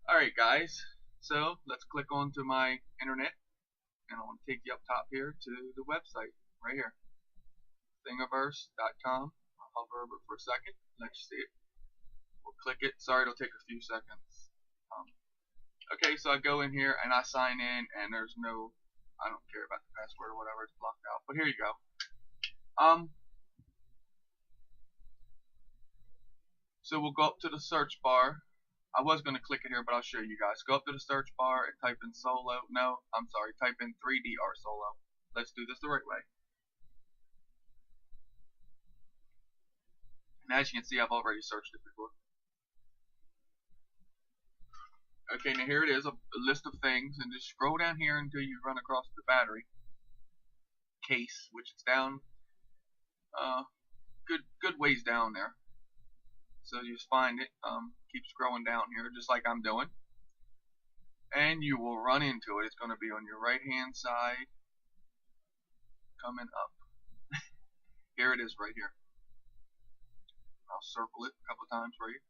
Alright guys, so let's click onto my internet and I want to take you up top here to the website right here, thingiverse.com. I'll hover over for a second, let you see it. We'll click it. Sorry, it'll take a few seconds. Okay, so I go in here and I sign in and there's no, I don't care about the password or whatever, it's blocked out, but here you go. So we'll go up to the search bar. I was going to click it here, but I'll show you guys. Go up to the search bar and type in Solo. No, I'm sorry. Type in 3DR Solo. Let's do this the right way. And as you can see, I've already searched it before. Okay, now here it is, a list of things, and just scroll down here until you run across the battery case, which is down, good ways down there. So you just find it, keep scrolling down here, just like I'm doing, and you will run into it. It's going to be on your right hand side, coming up. Here it is right here. I'll circle it a couple times for you.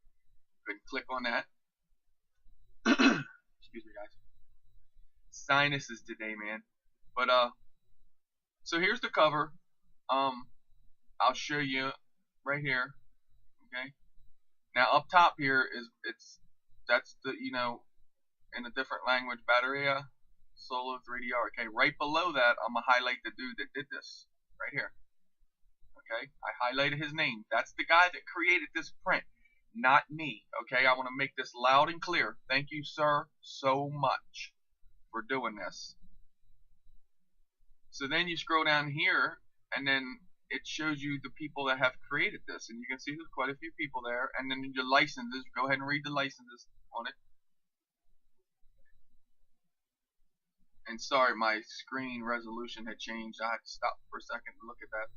Go ahead and click on that. Excuse me guys, sinuses today, man. But so here's the cover. I'll show you right here. Okay, now up top here is that's the, you know, in a different language, Batery Solo 3DR. Okay, right below that I'm gonna highlight the dude that did this right here. Okay, I highlighted his name. That's the guy that created this print, not me. Okay, I want to make this loud and clear. Thank you, sir, so much for doing this. So then you scroll down here and then it shows you the people that have created this, and you can see there's quite a few people there. And then your licenses, go ahead and read the licenses on it. And sorry, my screen resolution had changed. I had to stop for a second to look at that.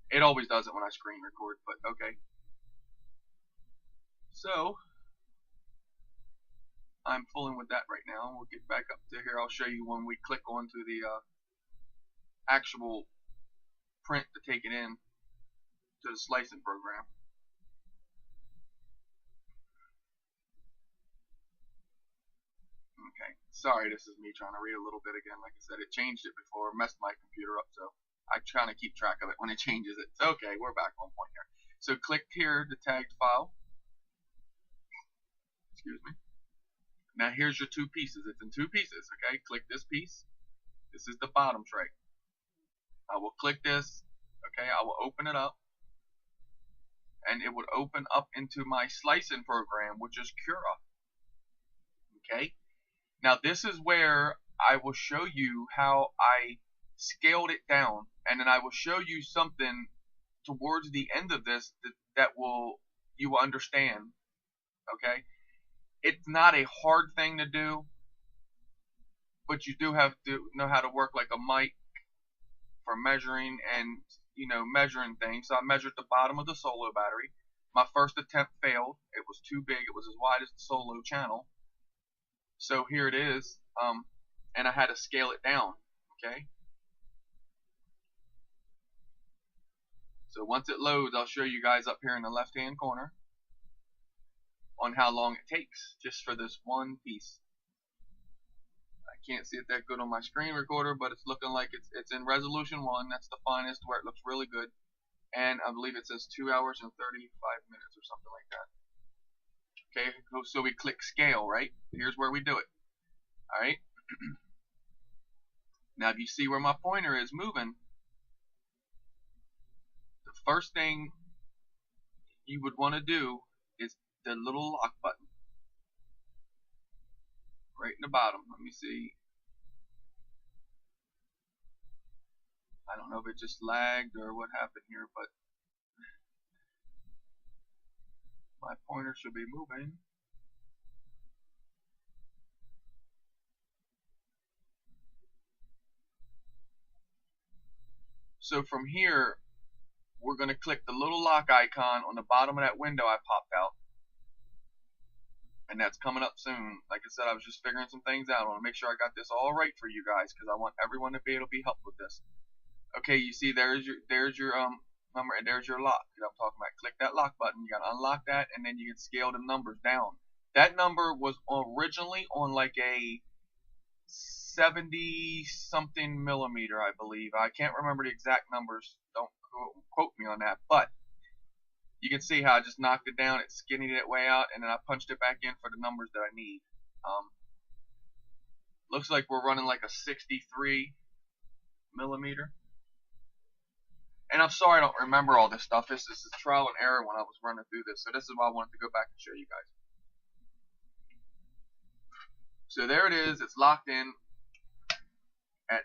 It always does it when I screen record, but okay. So I'm fooling with that right now. We'll get back up to here. I'll show you when we click onto the actual print to take it in to the slicing program. Okay, sorry, this is me trying to read a little bit again. Like I said, it changed it before, messed my computer up, so I try to keep track of it when it changes it. Okay, we're back on point here. So click here, the tagged file. Excuse me. Now here's your two pieces. It's in two pieces. Okay, click this piece. This is the bottom tray. I will click this. Okay, I will open it up, and it would open up into my slicing program, which is Cura. Okay, now this is where I will show you how I scaled it down, and then I will show you something towards the end of this that you will understand. Okay, it's not a hard thing to do, but you do have to know how to work like a mic for measuring and, you know, measuring things. So I measured the bottom of the Solo battery. My first attempt failed. It was too big. It was as wide as the Solo channel. So here it is, and I had to scale it down. Okay. So once it loads, I'll show you guys up here in the left-hand corner on how long it takes just for this one piece. I can't see it that good on my screen recorder, but it's looking like it's in resolution 1. That's the finest, where it looks really good. And I believe it says 2 hours and 35 minutes or something like that. Okay, so we click scale, right? Here's where we do it. Alright. Now if you see where my pointer is moving, the first thing you would want to do is the little lock button right in the bottom. Let me see. I don't know if it just lagged or what happened here, but my pointer should be moving. So from here, we're going to click the little lock icon on the bottom of that window I popped out. And that's coming up soon. Like I said, I was just figuring some things out. I want to make sure I got this all right for you guys, because I want everyone to be able to be helped with this. Okay, you see there's your number, and there's your lock that I'm talking about. Click that lock button. You got to unlock that, and then you can scale the numbers down. That number was originally on like a 70 something millimeter, I believe. I can't remember the exact numbers. Don't quote me on that. But you can see how I just knocked it down. It skinnied it way out, and then I punched it back in for the numbers that I need. Looks like we're running like a 63 millimeter. And I'm sorry I don't remember all this stuff. This is trial and error when I was running through this. So this is why I wanted to go back and show you guys. So there it is. It's locked in at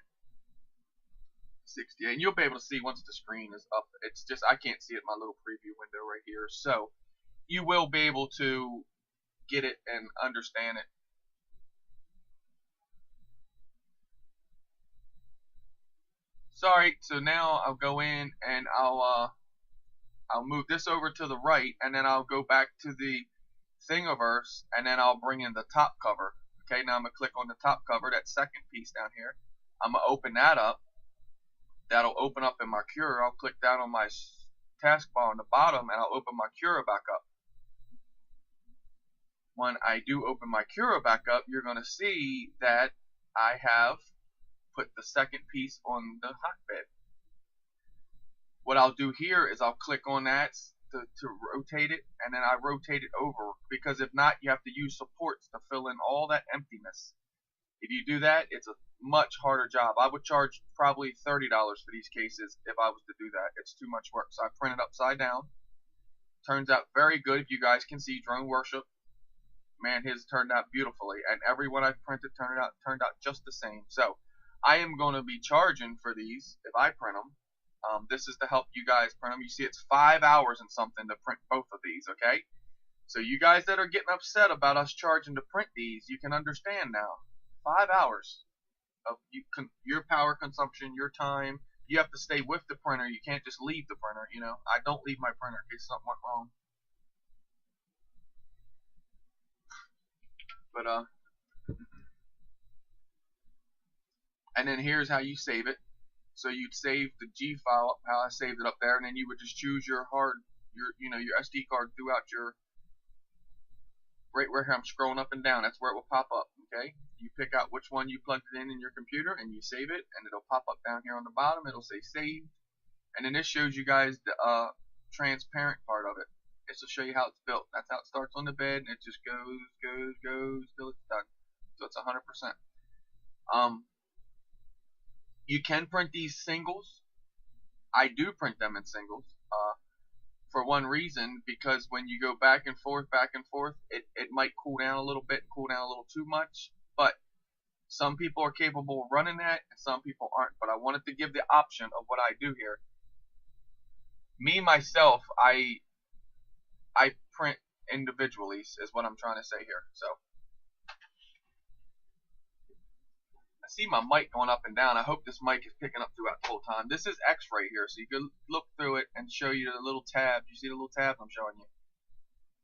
68. And you'll be able to see once the screen is up. It's just, I can't see it in my little preview window right here. So you will be able to get it and understand it. Sorry, so now I'll go in and I'll move this over to the right, and then I'll go back to the Thingiverse, and then I'll bring in the top cover. Okay, now I'm gonna click on the top cover, that second piece down here. I'm gonna open that up. That'll open up in my Cura. I'll click down on my taskbar on the bottom, and I'll open my Cura back up. When I do open my Cura back up, you're gonna see that I have put the second piece on the hotbed. What I'll do here is I'll click on that to rotate it, and then I rotate it over, because if not, you have to use supports to fill in all that emptiness. If you do that, it's a much harder job. I would charge probably $30 for these cases if I was to do that. It's too much work. So I print it upside down. Turns out very good. If you guys can see Drone Worship, man, his turned out beautifully, and everyone I've printed turned out just the same. So I am going to be charging for these if I print them. This is to help you guys print them. You see, it's 5 hours and something to print both of these, okay? So you guys that are getting upset about us charging to print these, you can understand now. 5 hours of your power consumption, your time. You have to stay with the printer. You can't just leave the printer, you know. I don't leave my printer in case something went wrong. But, and then here's how you save it. So you'd save the G file, how I saved it up there, and then you would just choose your your SD card throughout your, right where I'm scrolling up and down, that's where it will pop up, okay? You pick out which one you plugged it in your computer, and you save it, and it'll pop up down here on the bottom. It'll say save, and then this shows you guys the transparent part of it. This will show you how it's built. That's how it starts on the bed, and it just goes till it's done. So it's 100%. You can print these singles. I do print them in singles. For one reason, because when you go back and forth, it might cool down a little bit, cool down a little too much. But some people are capable of running that, and some people aren't. But I wanted to give the option of what I do here. Me, myself, I print individually, is what I'm trying to say here. So I see my mic going up and down. I hope this mic is picking up throughout the whole time. This is X-ray here, so you can look through it and show you the little tabs. You see the little tabs I'm showing you?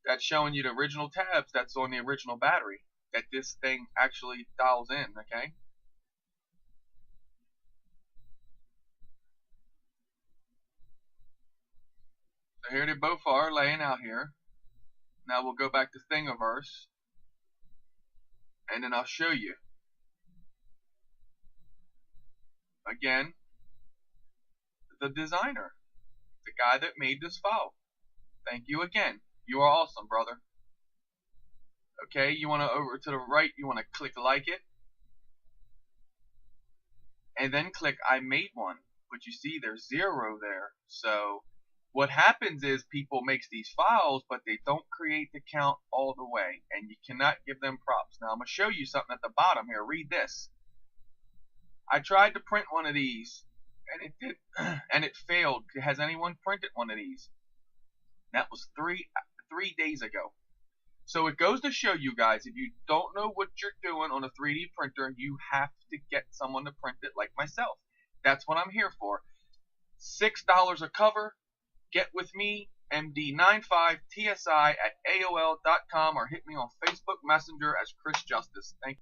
That's showing you the original tabs that's on the original battery that this thing actually dials in, okay? So here they both are laying out here. Now we'll go back to Thingiverse, and then I'll show you. Again, the designer, the guy that made this file. Thank you again. You are awesome, brother. Okay, you want to over to the right, you want to click like it, and then click I made one. But you see there's 0 there. So what happens is people makes these files, but they don't create the count all the way, and you cannot give them props. Now I'm going to show you something at the bottom here. Read this. I tried to print one of these, and it failed. Has anyone printed one of these? That was three days ago. So it goes to show you guys, if you don't know what you're doing on a 3D printer, you have to get someone to print it like myself. That's what I'm here for. $6 a cover. Get with me, MD95TSI at AOL.com, or hit me on Facebook Messenger as Chris Justice. Thank you.